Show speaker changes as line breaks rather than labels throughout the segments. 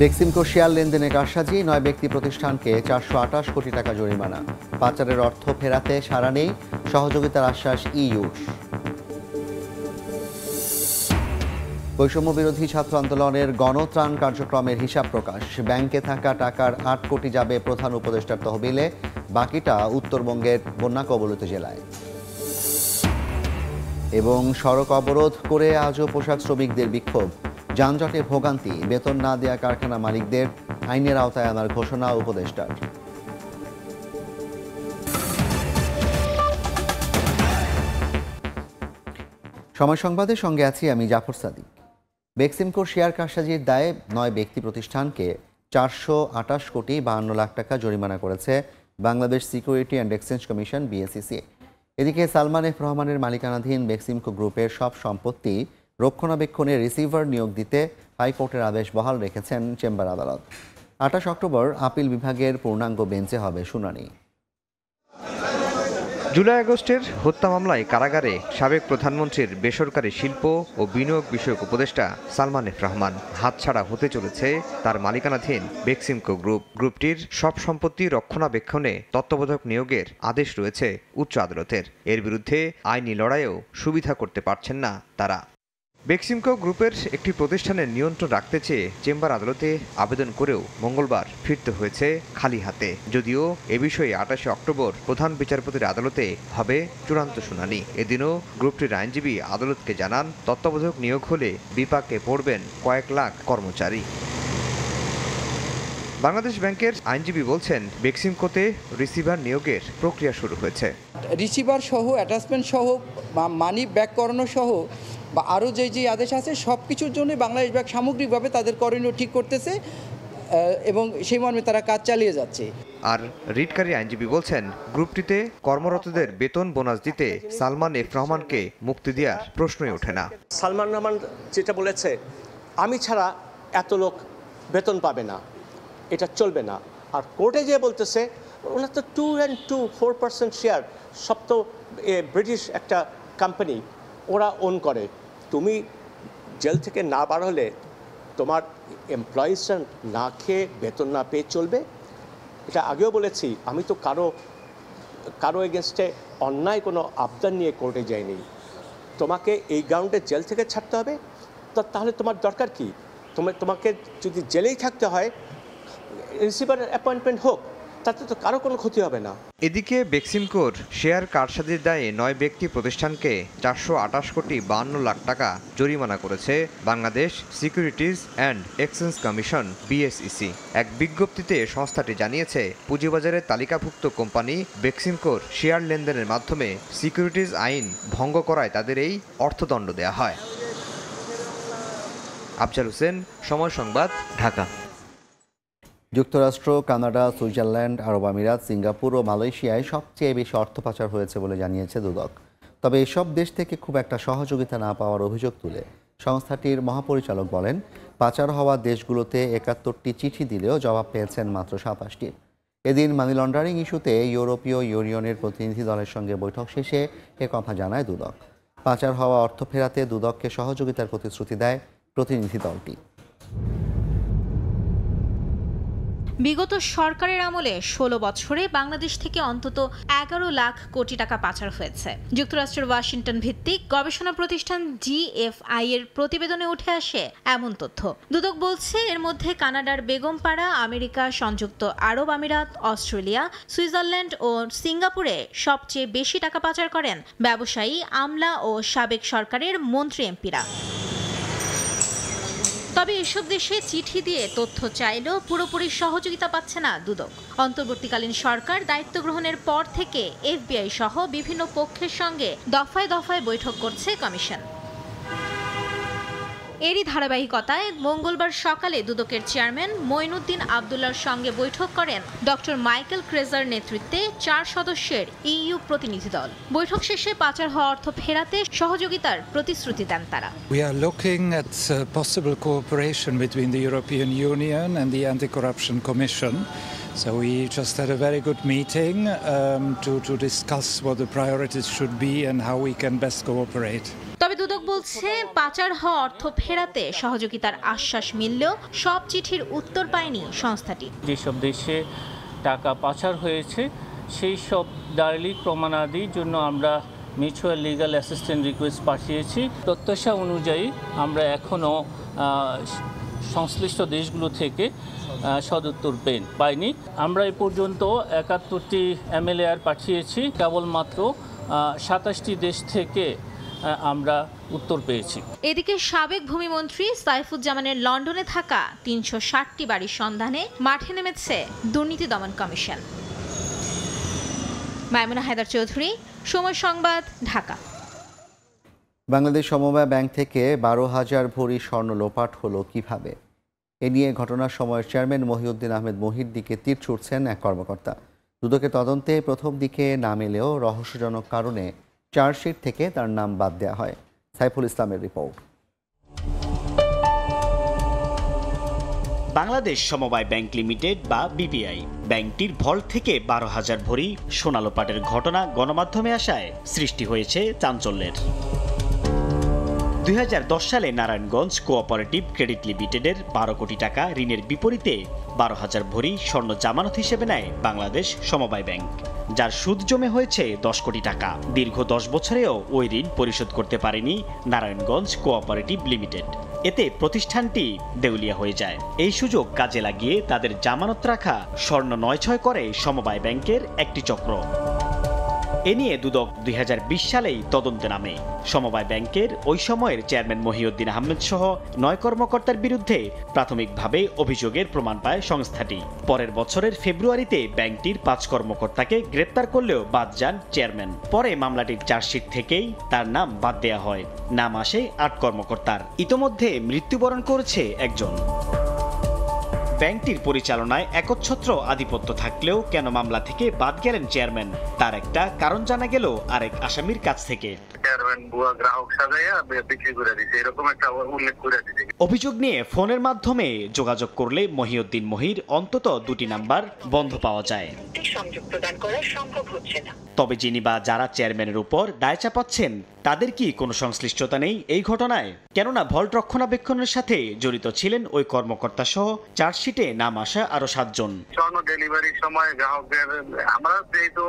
Beximco share লেনদেনে কারসাজি, 9 ব্যক্তি প্রতিষ্ঠানকে 428 কোটি টাকা জরিমানা। পাচারের অর্থ ফেরাতে সাড়া নেই, সহযোগিতার আশ্বাস ইইউর। বৈষম্য বিরোধী ছাত্র আন্দোলনের গণত্রাণ কার্যক্রমের হিসাব প্রকাশ। ব্যাংকে থাকা টাকার 8 কোটি যাবে প্রধান উপদেষ্টার তহবিলে, বাকিটা উত্তরবঙ্গের বন্যা কবলিত জেলায়। এবং সড়ক অবরোধ করে আজও পোশাক শ্রমিকদের বিক্ষোভ, যানজটে ভোগান্তি, বেতন না দেয়া কারখানা মালিকদের আইনের আওতায় আনার ঘোষণা উপদেষ্টার। সময় সংবাদের সঙ্গে আছি আমি জাফর সাদিক। বেক্সিমকোর শেয়ার কারসাজির দায়ে 9 ব্যক্তি প্রতিষ্ঠানকে 428 কোটি 52 লাখ টাকা জরিমানা করেছে Bangladesh security and exchange commission BSEC. এদিকে সালমান এফ রহমানের মালিকানাধীন বেক্সিমকো গ্রুপের সব সম্পত্তি রক্ষণাবেক্ষণে রিসিভার নিয়োগ দিতে হাইকোর্টের আদেশ বহাল রেখেছেন চেম্বার আদালত। 28 অক্টোবর আপিল বিভাগের পূর্ণাঙ্গ বেঞ্চে হবে শুনানি।
জুলাই আগস্টের হত্যা মামলায় কারাগারে সাবেক প্রধানমন্ত্রীর বেসরকারি শিল্প ও বিনিয়োগ বিষয়ক উপদেষ্টা সালমান এফ রহমান। হাতছাড়া হতে চলেছে তার মালিকানাধীন বেক্সিমকো গ্রুপটির সব সম্পত্তি রক্ষণাবেক্ষণে তত্ত্বাবধায়ক নিয়োগের আদেশ রয়েছে উচ্চ আদালতের। এর বিরুদ্ধে আইনি লড়াইয়েও সুবিধা করতে পারছেন না তারা। বেক্সিমকো গ্রুপের একটি প্রতিষ্ঠানের নিয়ন্ত্রণ রাখতে চেয়ে চেম্বার আদালতে আবেদন করেও মঙ্গলবার ফিরতে হয়েছে খালি হাতে। যদিও এ বিষয়ে 28 অক্টোবর প্রধান বিচারপতির আদালতে হবে চূড়ান্ত শুনানি। এদিনও গ্রুপটির আইনজীবী আদালতকে জানান, তত্ত্বাবধায়ক নিয়োগ হলে বিপাকে পড়বেন কয়েক লাখ কর্মচারী। বাংলাদেশ ব্যাংকের আইনজীবী বলছেন, বেক্সিমকোতে রিসিভার নিয়োগের প্রক্রিয়া শুরু হয়েছে।
রিসিভার সহ অ্যাটাচমেন্ট সহ মানি ব্যাক করানো সহ বা আরও যে আদেশ আছে সব কিছুর জন্য বাংলাদেশ ব্যাংক সামগ্রিকভাবে তাদের করণীয় ঠিক করতেছে এবং সেই মর্মে তারা কাজ চালিয়ে যাচ্ছে।
আর রিটকারী আইনজীবী বলছেন, গ্রুপটিতে কর্মরতদের বেতন বোনাস দিতে সালমান এফ রহমানকে মুক্তি দেওয়ার প্রশ্নই ওঠে না।
সালমান রহমান যেটা বলেছে, আমি ছাড়া এত লোক বেতন পাবে না, এটা চলবে না। আর কোর্টে যে বলতেছে ওনার তো 4% শেয়ার, সব তো ব্রিটিশ একটা কোম্পানি, ওরা ওন করে। তুমি জেল থেকে না বার হলে তোমার এমপ্লয়িজরা না খেয়ে বেতন না পেয়ে চলবে। এটা আগেও বলেছি, আমি তো কারো এগেনস্টে অন্যায় কোনো আবদার নিয়ে কোর্টে যাইনি। তোমাকে এই গ্রাউন্ডে জেল থেকে ছাড়তে হবে, তাহলে তোমার দরকার কি? তোমাকে যদি জেলেই থাকতে হয়, রিসিভার অ্যাপয়েন্টমেন্ট হোক, তাতে তো কারো কোনো ক্ষতি হবে না।
এদিকে বেক্সিমকোর শেয়ার কারসাজির দায়ে 9 ব্যক্তি প্রতিষ্ঠানকে 428 কোটি 52 লাখ টাকা জরিমানা করেছে Bangladesh securities and exchange commission BSEC. এক বিজ্ঞপ্তিতে সংস্থাটি জানিয়েছে, পুঁজিবাজারে তালিকাভুক্ত কোম্পানি বেক্সিমকোর শেয়ার লেনদেনের মাধ্যমে সিকিউরিটিজ আইন ভঙ্গ করায় তাদের এই অর্থদণ্ড দেওয়া হয়। আফজাল হোসেন, সময় সংবাদ, ঢাকা।
যুক্তরাষ্ট্র, কানাডা, সুইজারল্যান্ড, আরব আমিরাত, সিঙ্গাপুর ও মালয়েশিয়ায় সবচেয়ে বেশি অর্থ পাচার হয়েছে বলে জানিয়েছে দুদক। তবে এসব দেশ থেকে খুব একটা সহযোগিতা না পাওয়ার অভিযোগ তুলে সংস্থাটির মহাপরিচালক বলেন, পাচার হওয়া দেশগুলোতে 71টি চিঠি দিলেও জবাব পেয়েছেন মাত্র 27টি। এদিন মানি লন্ডারিং ইস্যুতে ইউরোপীয় ইউনিয়নের প্রতিনিধি দলের সঙ্গে বৈঠক শেষে এ কথা জানায় দুদক। পাচার হওয়া অর্থ ফেরাতে দুদককে সহযোগিতার প্রতিশ্রুতি দেয় প্রতিনিধি দলটি।
বিগত সরকারের আমলে 16 বছরে বাংলাদেশ থেকে অন্তত 11 লাখ কোটি টাকা পাচার হয়েছে। যুক্তরাষ্ট্রের ওয়াশিংটন ভিত্তিক গবেষণা প্রতিষ্ঠান GFI এর প্রতিবেদনে উঠে আসে এমন তথ্য। দুদক বলছে, এর মধ্যে কানাডার বেগমপাড়া, আমেরিকা, সংযুক্ত আরব আমিরাত, অস্ট্রেলিয়া, সুইজারল্যান্ড ও সিঙ্গাপুরে সবচেয়ে বেশি টাকা পাচার করেন ব্যবসায়ী, আমলা ও সাবেক সরকারের মন্ত্রী এমপিরা। তবে এসব দেশে চিঠি দিয়ে তথ্য চাইলেও পুরোপুরি সহযোগিতা পাচ্ছে না দুদক। অন্তর্বর্তীকালীন সরকার দায়িত্ব গ্রহণের পর থেকে FBI সহ বিভিন্ন পক্ষের সঙ্গে দফায় দফায় বৈঠক করছে কমিশন। এরই ধারাবাহিকতায় মঙ্গলবার সকালে দুদকের চেয়ারম্যান মঈনুদ্দিন আবদুল্লাহর সঙ্গে বৈঠক করেন ডক্টর মাইকেল ক্রেজার নেতৃত্বে 4 সদস্যের EU প্রতিনিধি দল। বৈঠক শেষে পাচার হওয়া অর্থ ফেরাতে সহযোগিতার প্রতিশ্রুতি দেন তারা।
We are looking at possible cooperation between the European Union and the Anti-Corruption Commission. So we just had a very good meeting to discuss what the priorities should be and how we can best cooperate.
তবে দুদক বলছে, পাচার হওয়া অর্থ ফেরাতে সহযোগিতার আশ্বাস মিললেও সব চিঠির উত্তর পায়নি সংস্থাটি।
যেসব দেশে টাকা পাচার হয়েছে সেই সব দালিলিক প্রমাণাদির জন্য আমরা মিউচুয়াল লিগ্যাল অ্যাসিস্ট্যান্ট রিকোয়েস্ট পাঠিয়েছি। প্রত্যাশা অনুযায়ী আমরা এখনও সংশ্লিষ্ট দেশগুলো থেকে সদুত্তর পাইনি। আমরা এ পর্যন্ত 71টি MLAR পাঠিয়েছি, কেবলমাত্র 27টি দেশ থেকে আমরা উত্তর পেয়েছি।
এদিকে সাবেক ভূমিমন্ত্রী সাইফুজ্জামানের লন্ডনে থাকা 360টি বাড়ির সন্ধানে মাঠে নেমেছে দুর্নীতি দমন কমিশন। মাইমুনা হায়দার চৌধুরী, সময় সংবাদ, ঢাকা।
বাংলাদেশ সমবায় ব্যাংক থেকে 12,000 ভরি স্বর্ণ লোপাট হলো কিভাবে? এ নিয়ে ঘটনার সময় চেয়ারম্যান মহিউদ্দিন আহমেদ মহির দিকে তীর ছুড়ছেন এক কর্মকর্তা। দুদকের তদন্তে প্রথম দিকে নাম এলেও রহস্যজনক কারণে চার্জশিট থেকে তার নাম বাদ দেওয়া হয়। সাইফুল ইসলামের রিপোর্ট।
বাংলাদেশ সমবায় ব্যাংক লিমিটেড বা বিপিআই ব্যাংকটির ভল্ট থেকে 12,000 ভরি সোনা লোপাটের ঘটনা গণমাধ্যমে আসায় সৃষ্টি হয়েছে চাঞ্চল্যের। 2010 সালে নারায়ণগঞ্জ কোঅপারেটিভ ক্রেডিট লিমিটেডের 12 কোটি টাকা ঋণের বিপরীতে 12,000 ভরি স্বর্ণ জামানত হিসেবে নেয় বাংলাদেশ সমবায় ব্যাংক, যার সুদ জমে হয়েছে 10 কোটি টাকা। দীর্ঘ 10 বছরেও ওই ঋণ পরিশোধ করতে পারেনি নারায়ণগঞ্জ কোঅপারেটিভ লিমিটেড। এতে প্রতিষ্ঠানটি দেউলিয়া হয়ে যায়। এই সুযোগ কাজে লাগিয়ে তাদের জামানত রাখা স্বর্ণ নয়ছয় করে সমবায় ব্যাংকের একটি চক্র। এ নিয়ে দুদক 2020 সালেই তদন্তে নামে। সমবায় ব্যাংকের ওই সময়ের চেয়ারম্যান মহিউদ্দিন আহমেদ সহ 9 কর্মকর্তার বিরুদ্ধে প্রাথমিকভাবে অভিযোগের প্রমাণ পায় সংস্থাটি। পরের বছরের ফেব্রুয়ারিতে ব্যাংকটির 5 কর্মকর্তাকে গ্রেপ্তার করলেও বাদ যান চেয়ারম্যান। পরে মামলাটির চার্জশিট থেকেই তার নাম বাদ দেওয়া হয়। নাম আসে 8 কর্মকর্তার। ইতোমধ্যে মৃত্যুবরণ করেছে একজন। ব্যাংকটির পরিচালনায় একচ্ছত্র আধিপত্য থাকলেও কেন মামলা থেকে বাদ গেলেন চেয়ারম্যান, তার একটা কারণ জানা গেল আরেক আসামির কাছ থেকে। অভিযোগ নিয়ে ফোনের মাধ্যমে যোগাযোগ করলে মহিউদ্দিন মহির অন্তত 2টি নাম্বার বন্ধ পাওয়া যায়। তবে যিনি বা যারা চেয়ারম্যানের উপর দায় চাপাচ্ছেন তাদের কি কোনো সংশ্লিষ্টতা নেই এই ঘটনায়? কেননা ভল্ট রক্ষণাবেক্ষণের সাথে জড়িত ছিলেন ওই কর্মকর্তা সহ চার্জশিটে নাম আসা আরো 7 জন।
স্বর্ণ ডেলিভারির সময় গ্রাহকদের আমরা যেহেতু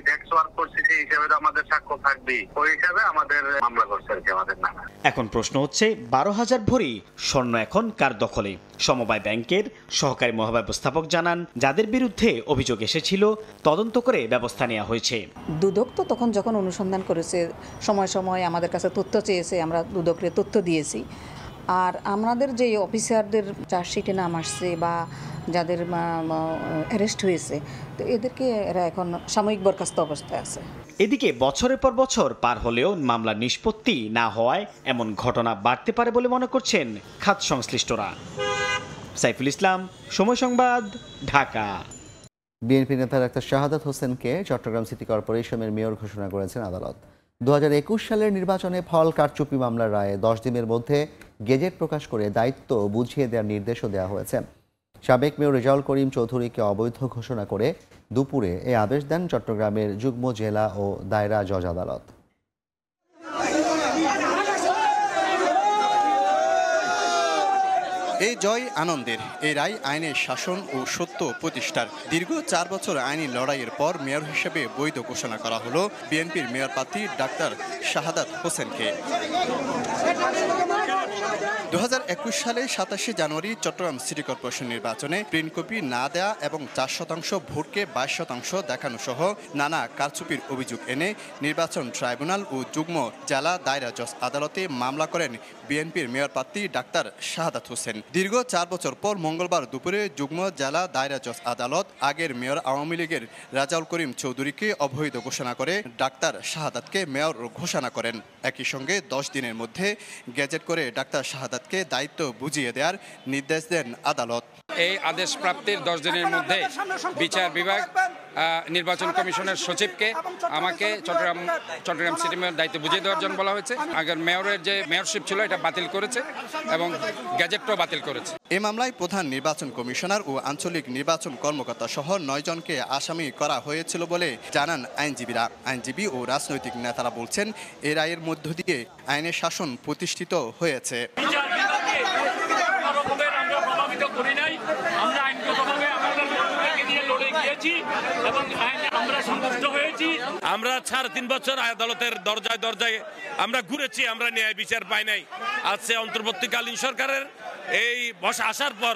ট্যাক্স ওয়ার্ক করছি সেই হিসাবে আমাদের সাক্ষ্য থাকবেই, ওই হিসাবে আমাদের মামলা করছে আর কি আমাদের নামে।
এখন প্রশ্ন হচ্ছে 12,000 ভরি স্বর্ণ এখন কার দখলে? সমবায় ব্যাংকের সহকারী মহাব্যবস্থাপক জানান, যাদের বিরুদ্ধে অভিযোগ এসেছিল তদন্ত করে ব্যবস্থা নেওয়া হয়েছে।
দুদক তো তখন যখন অনুসন্ধান করেছে সময় সময় আমাদের কাছে তথ্য চেয়েছে, আমরা দুদককে তথ্য দিয়েছি। আর আমাদের যে অফিসারদের চার্জশিটে নাম আসছে বা যাদের অ্যারেস্ট হয়েছে, তো এদেরকে এরা এখন সাময়িক বরখাস্ত অবস্থায় আছে।
এদিকে বছরের পর বছর পার হলেও মামলার নিষ্পত্তি না হওয়ায় এমন ঘটনা বাড়তে পারে বলে মনে করছেন খাত সংশ্লিষ্টরা। সাইফুল ইসলাম, সময় সংবাদ, ঢাকা।
বিএনপি নেতা ডাক্তার শাহাদাত হোসেনকে চট্টগ্রাম সিটি কর্পোরেশনের মেয়র ঘোষণা করেছেন আদালত। 2021 সালের নির্বাচনে ফল কারচুপি মামলার রায়ে 10 দিনের মধ্যে গেজেট প্রকাশ করে দায়িত্ব বুঝিয়ে দেওয়ার নির্দেশও দেওয়া হয়েছে। সাবেক মেয়র রেজাউল করিম চৌধুরীকে অবৈধ ঘোষণা করে দুপুরে এই আদেশ দেন চট্টগ্রামের যুগ্ম জেলা ও দায়রা জজ আদালত।
এই জয় আনন্দের। এই রায় আইনের শাসন ও সত্য প্রতিষ্ঠার। দীর্ঘ 4 বছর আইনি লড়াইয়ের পর মেয়র হিসেবে বৈধ ঘোষণা করা হলো বিএনপির মেয়র প্রার্থী ডাক্তার শাহাদাত হোসেনকে। 2021 সালে 27 জানুয়ারি চট্টগ্রাম সিটি কর্পোরেশন নির্বাচনে প্রিন্ট কপি না দেয়া এবং 4% ভোটকে 22% দেখানো সহ নানা কারচুপির অভিযোগ এনে নির্বাচন ট্রাইব্যুনাল ও যুগ্ম জেলা দায়রা জজ আদালতে মামলা করেন বিএনপির মেয়র প্রার্থী ডাক্তার শাহাদাত হোসেন। দীর্ঘ 4 বছর পর মঙ্গলবার দুপুরে যুগ্ম জেলা দায়রা জজ আদালত আগের মেয়র আওয়ামী লীগের রেজাউল করিম চৌধুরীকে অবৈধ ঘোষণা করে ডাক্তার শাহাদাতকে মেয়র ঘোষণা করেন। একই সঙ্গে 10 দিনের মধ্যে গেজেট করে ডাক্তার শাহাদাতকে দায়িত্ব বুঝিয়ে দেওয়ার নির্দেশ দেন আদালত।
এই আদেশ প্রাপ্তির 10 দিনের মধ্যে বিচার বিভাগ নির্বাচন কমিশনের সচিবকে আমাকে চট্টগ্রাম সিটি মেয়র দায়িত্ব বুঝিয়ে দেওয়ার জন্য বলা হয়েছে। আগের মেয়রের যে মেয়রশিপ ছিল এটা বাতিল করেছে এবং গ্যাজেটটাও বাতিল করেছে।
এ মামলায় প্রধান নির্বাচন কমিশনার ও আঞ্চলিক নির্বাচন কর্মকর্তা সহ 9 জনকে আসামি করা হয়েছিল বলে জানান আইনজীবীরা। আইনজীবী ও রাজনৈতিক নেতারা বলছেন এই রায়ের মধ্য দিয়ে আইনের শাসন প্রতিষ্ঠিত হয়েছে।
আমরা 3.5 বছর আদালতের দরজায় দরজায় আমরা ঘুরেছি, আমরা ন্যায় বিচার পাই নাই। আজকে অন্তর্বর্তীকালীন সরকারের এই বসা আসার পর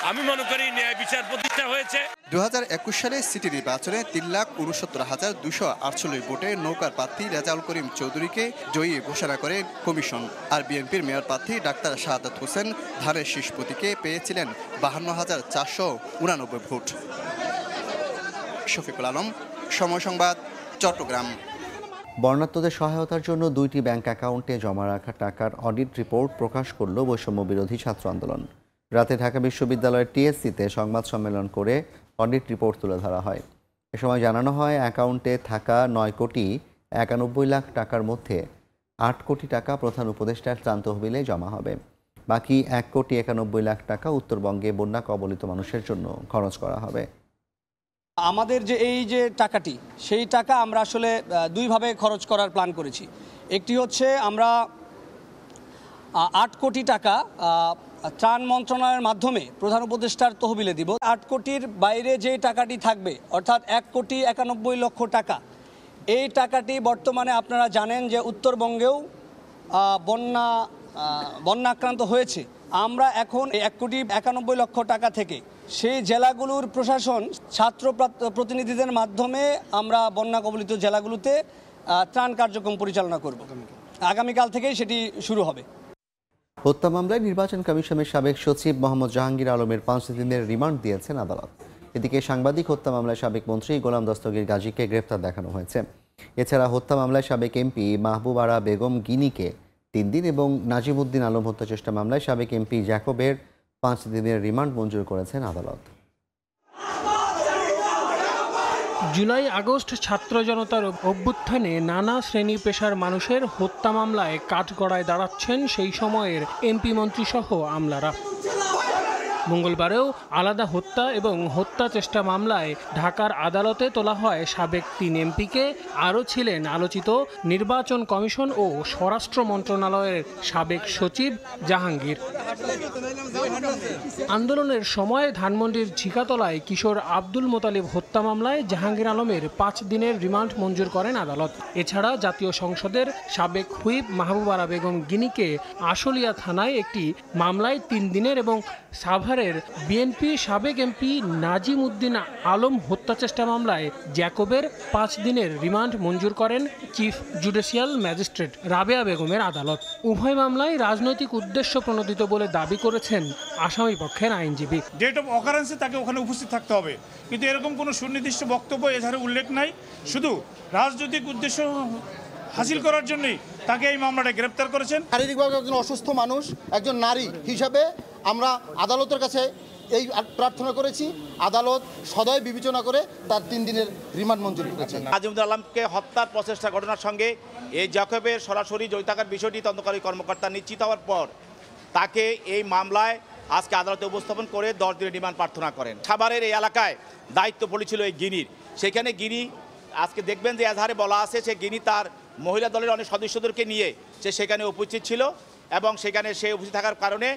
আমি মনে করি ন্যায় বিচার প্রতিষ্ঠা হয়েছে।
2021 সালে সিটি নির্বাচনে 3,69,248 ভোটে নৌকার প্রার্থী রেজাউল করিম চৌধুরীকে জয়ী ঘোষণা করে কমিশন। আর বিএনপির মেয়র প্রার্থী ডাক্তার শাহাদাত হোসেন ধানের শীষ প্রতীকে পেয়েছিলেন 52,489 ভোট। শফিকুল আলম, সময় সংবাদ, চট্টগ্রাম।
বর্ণাঢ্যদের সহায়তার জন্য 2টি ব্যাংক অ্যাকাউন্টে জমা রাখা টাকার অডিট রিপোর্ট প্রকাশ করল বৈষম্য বিরোধী ছাত্র আন্দোলন। রাতে ঢাকা বিশ্ববিদ্যালয়ের টিএসসিতে সংবাদ সম্মেলন করে অডিট রিপোর্ট তুলে ধরা হয়। এ সময় জানানো হয় অ্যাকাউন্টে থাকা 9,91 লাখ টাকার মধ্যে 8 কোটি টাকা প্রধান উপদেষ্টার ত্রাণ তহবিলে জমা হবে। বাকি 1,91 লাখ টাকা উত্তরবঙ্গে বন্যা কবলিত মানুষের জন্য খরচ করা হবে।
আমাদের যে এই যে টাকাটি, সেই টাকা আমরা আসলে দুইভাবে খরচ করার প্ল্যান করেছি। একটি হচ্ছে আমরা 8 কোটি টাকা ত্রাণ মন্ত্রণালয়ের মাধ্যমে প্রধান উপদেষ্টার তহবিলে দিব। 8 কোটির বাইরে যে টাকাটি থাকবে অর্থাৎ 1,91 লক্ষ টাকা, এই টাকাটি বর্তমানে আপনারা জানেন যে উত্তরবঙ্গেও বন্যাক্রান্ত হয়েছে। আমরা এখন 1,91 লক্ষ টাকা থেকে সেই জেলাগুলোর প্রশাসন ছাত্র প্রতিনিধিদের মাধ্যমে আমরা বন্যা কবলিত জেলাগুলোতে ত্রাণ কার্যক্রম পরিচালনা করব। আগামীকাল থেকেই সেটি শুরু হবে।
হত্যা মামলায় নির্বাচন কমিশনের সাবেক সচিব মোহাম্মদ জাহাঙ্গীর আলমের 5 দিনের রিমান্ড দিয়েছেন আদালত। এদিকে সাংবাদিক হত্যা মামলায় সাবেক মন্ত্রী গোলাম দস্তগীর গাজীকে গ্রেপ্তার দেখানো হয়েছে। এছাড়া হত্যা মামলায় সাবেক এমপি মাহবুব আরা বেগম গিনিকে 3 দিন এবং নাজিমউদ্দিন আলম হত্যা চেষ্টা মামলায় সাবেক এমপি জ্যাকবের 5 দিনের রিমান্ড মঞ্জুর করেছেন আদালত।
জুলাই আগস্ট ছাত্র জনতার অভ্যুত্থানে নানা শ্রেণী পেশার মানুষের হত্যা মামলায় কাঠগড়ায় দাঁড়াচ্ছেন সেই সময়ের এমপি মন্ত্রী সহ আমলারা। মঙ্গলবারেও আলাদা হত্যা এবং হত্যা চেষ্টা মামলায় ঢাকার আদালতে তোলা হয় সাবেক 3 এমপিকে। আরও ছিলেন আলোচিত নির্বাচন কমিশন ও স্বরাষ্ট্র মন্ত্রণালয়ের সাবেক সচিব জাহাঙ্গীর। আন্দোলনের সময় ধানমন্ডির ঝিকাতলায় কিশোর আব্দুল মোতালিব হত্যা মামলায় জাহাঙ্গীর আলমের 5 দিনের রিমান্ড মঞ্জুর করেন আদালত। এছাড়া জাতীয় সংসদের সাবেক হুইপ মাহবুব আরা বেগম গিনিকে আশুলিয়া থানায় একটি মামলায় 3 দিনের এবং সাভারের বিএনপি সাবেক এমপি নাজিমউদ্দিন আলম হত্যা চেষ্টা মামলায় জ্যাকবের 5 দিনের রিমান্ড মঞ্জুর করেন চিফ জুডিশিয়াল ম্যাজিস্ট্রেট রাবেয়া বেগমের আদালত। উভয় মামলায় রাজনৈতিক উদ্দেশ্য প্রণোদিত বলে দাবি করেছেন আসামি পক্ষের আইনজীবী।
ডেট অফ অকারেন্সে তাকে ওখানে উপস্থিত থাকতে হবে, কিন্তু এরকম কোনো সুনির্দিষ্ট বক্তব্য এধারে উল্লেখ নাই। শুধু রাজনৈতিক উদ্দেশ্য হাসিল করার জন্যই তাকে এই মামলাটা গ্রেপ্তার করেছেন।
শারীরিকভাবে একজন অসুস্থ মানুষ, একজন নারী হিসাবে আমরা আদালতের কাছে এই প্রার্থনা করেছি, আদালত সদয় বিবেচনা করে তার 3 দিনের রিমান্ড মঞ্জুর করেছেন।
নাজিমউদ্দিন আলমকে হত্যার প্রচেষ্টা ঘটনার সঙ্গে এই জ্যাকবের সরাসরি জড়িত থাকার বিষয়টি তদন্তকারী কর্মকর্তা নিশ্চিত হওয়ার পর তাকে এই মামলায় আজকে আদালতে উপস্থাপন করে 10 দিনের রিমান্ড প্রার্থনা করেন। সাভারের এই এলাকায় দায়িত্ব পড়েছিল এই গিনির। সেখানে গিনি আজকে দেখবেন যে এজাহারে বলা আছে যে গিনি তার মহিলা দলের অনেক সদস্যদেরকে নিয়ে সে সেখানে উপস্থিত ছিল এবং সেখানে সে উপস্থিত থাকার কারণে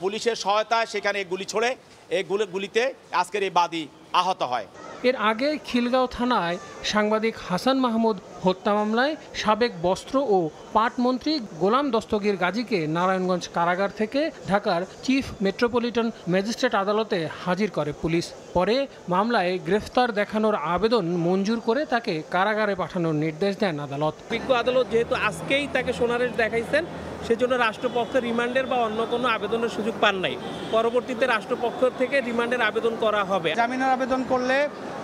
পুলিশের সহায়তায় সেখানে গুলি ছোড়ে। এই গুলিতে আজকের এই বাদী আহত হয়।
এর আগে খিলগাঁও থানায় সাংবাদিক হাসান মাহমুদ হত্যা মামলায় সাবেক বস্ত্র ও পাট মন্ত্রী গোলাম দস্তগীর গাজীকে নারায়ণগঞ্জ কারাগার থেকে ঢাকার চিফ মেট্রোপলিটন ম্যাজিস্ট্রেট আদালতে হাজির করে পুলিশ। পরে মামলায় গ্রেফতার দেখানোর আবেদন মঞ্জুর করে তাকে কারাগারে পাঠানোর নির্দেশ দেন আদালত।
বিজ্ঞ আদালত যেহেতু আজকেই তাকে সোনারেশ দেখাইছেন, সেজন্য রাষ্ট্রপক্ষ রিমান্ডের বা অন্য কোনো আবেদনের সুযোগ পান নাই। পরবর্তীতে রাষ্ট্রপক্ষ থেকে রিমান্ডের আবেদন করা হবে।
জামিনের আবেদন করলে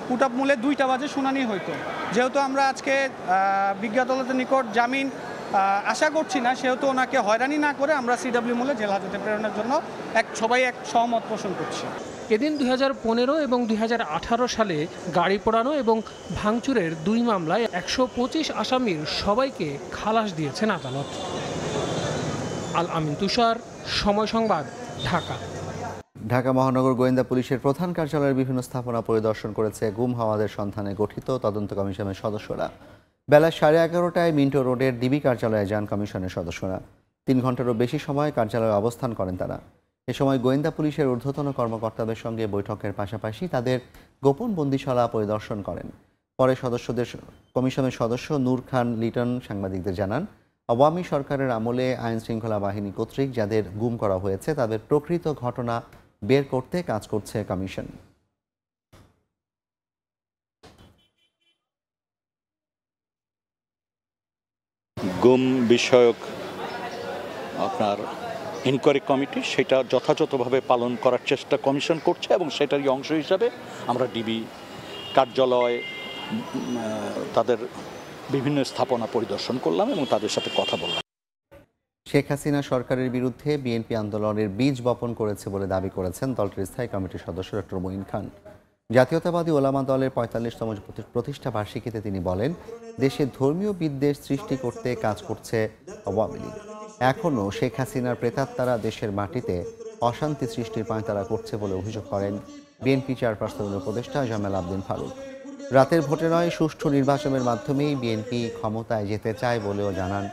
পুটাপ মূলে 2টা বাজে শুনানি হইতো। যেহেতু আমরা আজকে বিজ্ঞ আদালতের নিকট জামিন আশা করছি না, সেহেতু ওনাকে হয়রানি না করে আমরা সিডব্লিউ মূলে জেল হাজতে প্রেরণের জন্য সবাই এক সহমত পোষণ করছি।
এদিন 2015 এবং 2018 সালে গাড়ি পোড়ানো এবং ভাঙচুরের 2 মামলায় 125 আসামির সবাইকে খালাস দিয়েছেন আদালত। আল আমিন তুষার, সময় সংবাদ, ঢাকা।
ঢাকা মহানগর গোয়েন্দা পুলিশের প্রধান কার্যালয়ের বিভিন্ন স্থাপনা পরিদর্শন করেছে গুম হওয়াদের সন্ধানে গঠিত তদন্ত কমিশনের সদস্যরা। বেলা 11:30টায় মিন্টো রোডের ডিবি কার্যালয়ে যান কমিশনের সদস্যরা। 3 ঘন্টারও বেশি সময় কার্যালয়ে অবস্থান করেন তারা। এ সময় গোয়েন্দা পুলিশের ঊর্ধ্বতন কর্মকর্তাদের সঙ্গে বৈঠকের পাশাপাশি তাদের গোপন বন্দিশালা পরিদর্শন করেন। পরে কমিশনের সদস্য নূর খান লিটন সাংবাদিকদের জানান, আওয়ামী সরকারের আমলে আইন শৃঙ্খলা বাহিনী কর্তৃক যাদের গুম করা হয়েছে তাদের প্রকৃত ঘটনা বের করতে কাজ করছে কমিশন।
গুম বিষয়ক আপনার ইনকোয়ারি কমিটি সেটা যথাযথভাবে পালন করার চেষ্টা কমিশন করছে এবং সেটারই অংশ হিসাবে আমরা ডিবি কার্যালয় তাদের বিভিন্ন স্থাপনা পরিদর্শন করলাম এবং তাদের সাথে কথা বললাম।
শেখ হাসিনা সরকারের বিরুদ্ধে বিএনপি আন্দোলনের বীজ বপন করেছে বলে দাবি করেছেন দলটির স্থায়ী কমিটির সদস্য ডক্টর মঈন খান। জাতীয়তাবাদী ওলামা দলের 45তম প্রতিষ্ঠা বার্ষিকীতে তিনি বলেন, দেশে ধর্মীয় বিদ্বেষ সৃষ্টি করতে কাজ করছে আওয়ামী লীগ। এখনও শেখ হাসিনার প্রেতাত্মারা দেশের মাটিতে অশান্তি সৃষ্টির পাঁয়তারা করছে বলে অভিযোগ করেন বিএনপি চেয়ারপারসনের উপদেষ্টা জামাল আবদিন ফারুক। রাতের ভোটে নয়, সুষ্ঠু নির্বাচনের মাধ্যমেই বিএনপি ক্ষমতায় যেতে চায় বলেও জানান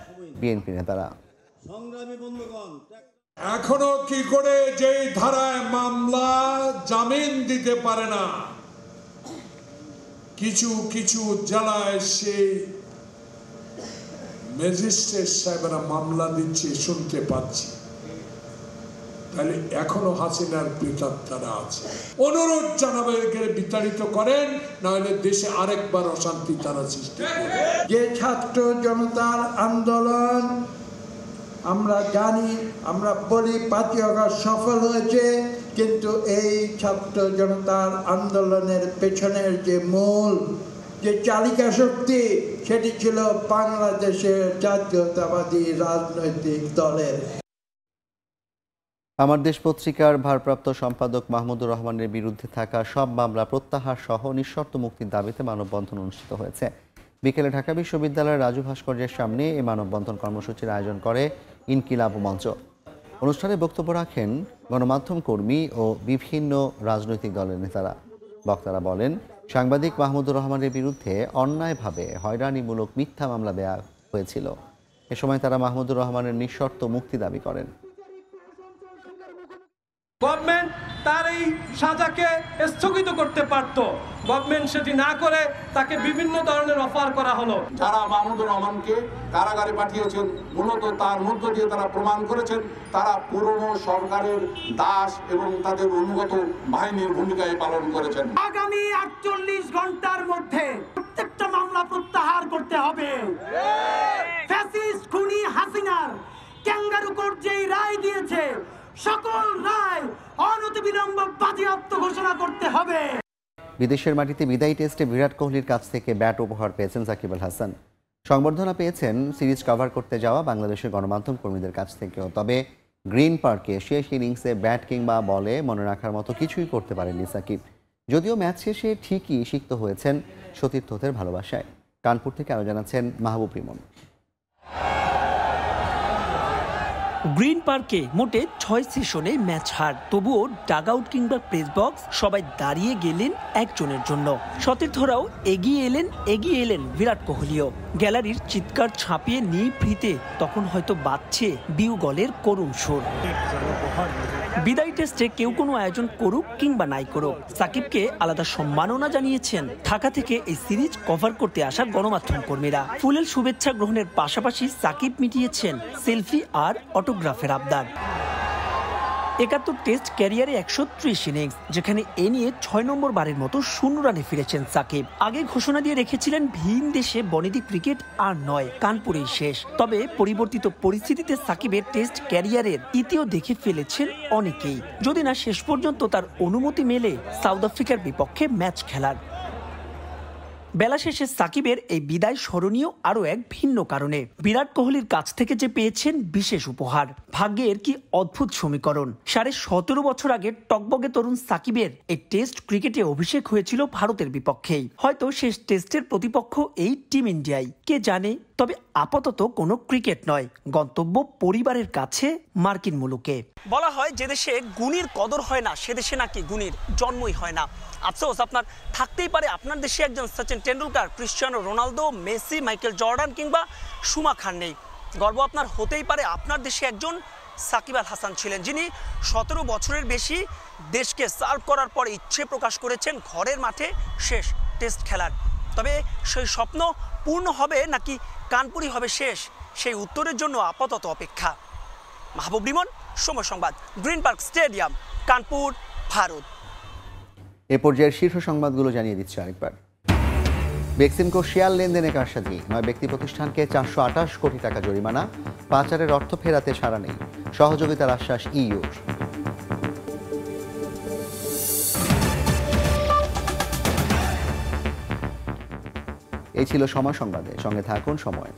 বিএনপি নেতারা।
এখনো কি করে যেই ধারায় মামলা জামিন দিতে পারে না, কিছু কিছু জেলায় সেই ম্যাজিস্ট্রেট সাহেবরা মামলা দিচ্ছে শুনতে পাচ্ছি, তাহলে এখনো হাসিনার প্রেতাত্মারা আছে। অনুরোধ জানাবে বিতাড়িত করেন, নাহলে দেশে আরেকবার অশান্তি তারা সৃষ্টি করবে।
যে ছাত্র জনতার আন্দোলন আমরা জানি, আমরা বলি 5 আগস্ট সফল হয়েছে, কিন্তু এই ছাত্র জনতার আন্দোলনের পেছনের যে মূল যে চালিকা শক্তি সেটি ছিল বাংলাদেশের জাতীয়তাবাদী রাজনৈতিক দলের।
আমার দেশ পত্রিকার ভারপ্রাপ্ত সম্পাদক মাহমুদুর রহমানের বিরুদ্ধে থাকা সব মামলা প্রত্যাহার সহ নিঃশর্ত মুক্তির দাবিতে মানববন্ধন অনুষ্ঠিত হয়েছে। বিকেলে ঢাকা বিশ্ববিদ্যালয়ের রাজু ভাস্কর্যের সামনে এই মানববন্ধন কর্মসূচির আয়োজন করে ইনকিলাব মঞ্চ। অনুষ্ঠানে বক্তব্য রাখেন গণমাধ্যম কর্মী ও বিভিন্ন রাজনৈতিক দলের নেতারা। বক্তারা বলেন, সাংবাদিক মাহমুদুর রহমানের বিরুদ্ধে অন্যায়ভাবে হয়রানিমূলক মিথ্যা মামলা দেয়া হয়েছিল। এ সময় তারা মাহমুদুর রহমানের নিঃশর্ত মুক্তি দাবি করেন।
গভর্নমেন্ট তার এই সাজাকে স্থগিত করতে পারত, গভর্নমেন্ট সেটি না করে তাকে বিভিন্ন ধরনের অফার করা হলো।
যারা মাহমুদুর রহমানকে কারাগারে পাঠিয়েছেন, মূলত তার মধ্য দিয়ে তারা প্রমাণ করেছেন তারা পুরনো সরকারের দাস এবং তাদের অনুগত বাহিনীর ভূমিকায় পালন করেছেন।
আগামী 48 ঘন্টার মধ্যে প্রত্যেকটা মামলা প্রত্যাহার করতে হবে। ফ্যাসিস্ট খুনি হাসিনার ক্যাঙ্গারু কোর্ট যেই রায় দিয়েছে, সকল রায় অনতিবিলম্বে বাজেয়াপ্ত ঘোষণা করতে হবে।
বিদেশের মাটিতে বিদায়ী টেস্টে বিরাট কোহলির কাছ থেকে ব্যাট উপহার পেয়েছেন সাকিব আল হাসান। সংবর্ধনা পেয়েছেন সিরিজ কভার করতে যাওয়া বাংলাদেশের গণমাধ্যম কর্মীদের কাছ থেকেও। তবে গ্রিন পার্কে শেষ ইনিংসে ব্যাট কিংবা বলে মনে রাখার মতো কিছুই করতে পারেননি সাকিব। যদিও ম্যাচ শেষে ঠিকই সিক্ত হয়েছেন সতীর্থদের ভালোবাসায়। কানপুর থেকে আরও জানাচ্ছেন মাহবুব রিমন।
গ্রিন পার্কে মোটে 6 সেশনে ম্যাচ হার, তবুও ডাগ আউট কিংবা প্রেস বক্স সবাই দাঁড়িয়ে গেলেন একজনের জন্য। সতীর্থরাও এগিয়ে এলেন বিরাট কোহলিও। গ্যালারির চিৎকার ছাপিয়ে নিভৃতে তখন হয়তো বাজছে বিউগলের করুণ সুর। বিদায়ী টেস্টে কেউ কোনো আয়োজন করুক কিংবা নাই করুক, সাকিবকে আলাদা সম্মাননা জানিয়েছেন ঢাকা থেকে এই সিরিজ কভার করতে আসা গণমাধ্যম কর্মীরা। ফুলেল শুভেচ্ছা গ্রহণের পাশাপাশি সাকিব মিটিয়েছেন সেলফি আর অটোগ্রাফের আবদার। 71 টেস্ট ক্যারিয়ারে 130 ইনিংস, যেখানে এ নিয়ে 6 নম্বর বারের মতো 0 রানে ফিরেছেন সাকিব। আগে ঘোষণা দিয়ে রেখেছিলেন ভিন দেশে বনেদি ক্রিকেট আর নয়, কানপুরেই শেষ। তবে পরিবর্তিত পরিস্থিতিতে সাকিবের টেস্ট ক্যারিয়ারের ইতিও দেখে ফেলেছেন অনেকেই, যদি না শেষ পর্যন্ত তার অনুমতি মেলে সাউথ আফ্রিকার বিপক্ষে ম্যাচ খেলার। বেলা শেষে সাকিবের এই বিদায় স্মরণীয় আরও এক ভিন্ন কারণে। বিরাট কোহলির কাছ থেকে যে পেয়েছেন বিশেষ উপহার। ভাগ্যের কি অদ্ভুত সমীকরণ। 17.5 বছর আগে টকবগে তরুণ সাকিবের এই টেস্ট ক্রিকেটে অভিষেক হয়েছিল ভারতের বিপক্ষেই। হয়তো শেষ টেস্টের প্রতিপক্ষ এই টিম ইন্ডিয়াই, কে জানে। তবে আপাতত কোনো ক্রিকেট নয়, গন্তব্য পরিবারের কাছে মার্কিন মুলুকে। বলা হয় যে দেশে গুণীর কদর হয় না সে দেশে নাকি গুণীর জন্মই হয় না। আফসোস আপনার থাকতেই পারে আপনার দেশে একজন Sachin Tendulkar, Cristiano Ronaldo, Messi, Michael Jordan কিংবা শুমাখার নেই। গর্ব আপনার হতেই পারে আপনার দেশে একজন সাকিব আল হাসান ছিলেন, যিনি 17 বছরের বেশি দেশকে সার্ভ করার পর ইচ্ছে প্রকাশ করেছেন ঘরের মাঠে শেষ টেস্ট খেলার। তবে সেই স্বপ্ন পূর্ণ হবে নাকি কানপুরি হবে শেষ, সেই উত্তরের জন্য আপাতত অপেক্ষা। মাহবুব Rimon, Somoy Sangbad, green park stadium, Kanpur, Bharat.
এ পর্যায়ের শীর্ষ সংবাদগুলো জানিয়ে দিচ্ছে আরেকবার। বেক্সিমকো শেয়ার লেনদেনে কারসাজি, 9 ব্যক্তি প্রতিষ্ঠানকে 428 কোটি টাকা জরিমানা, পাচারের অর্থ ফেরাতে সাড়া নেই, সহযোগিতার আশ্বাস ইইউর। এই ছিল সময় সংবাদে, সঙ্গে থাকুন সময়।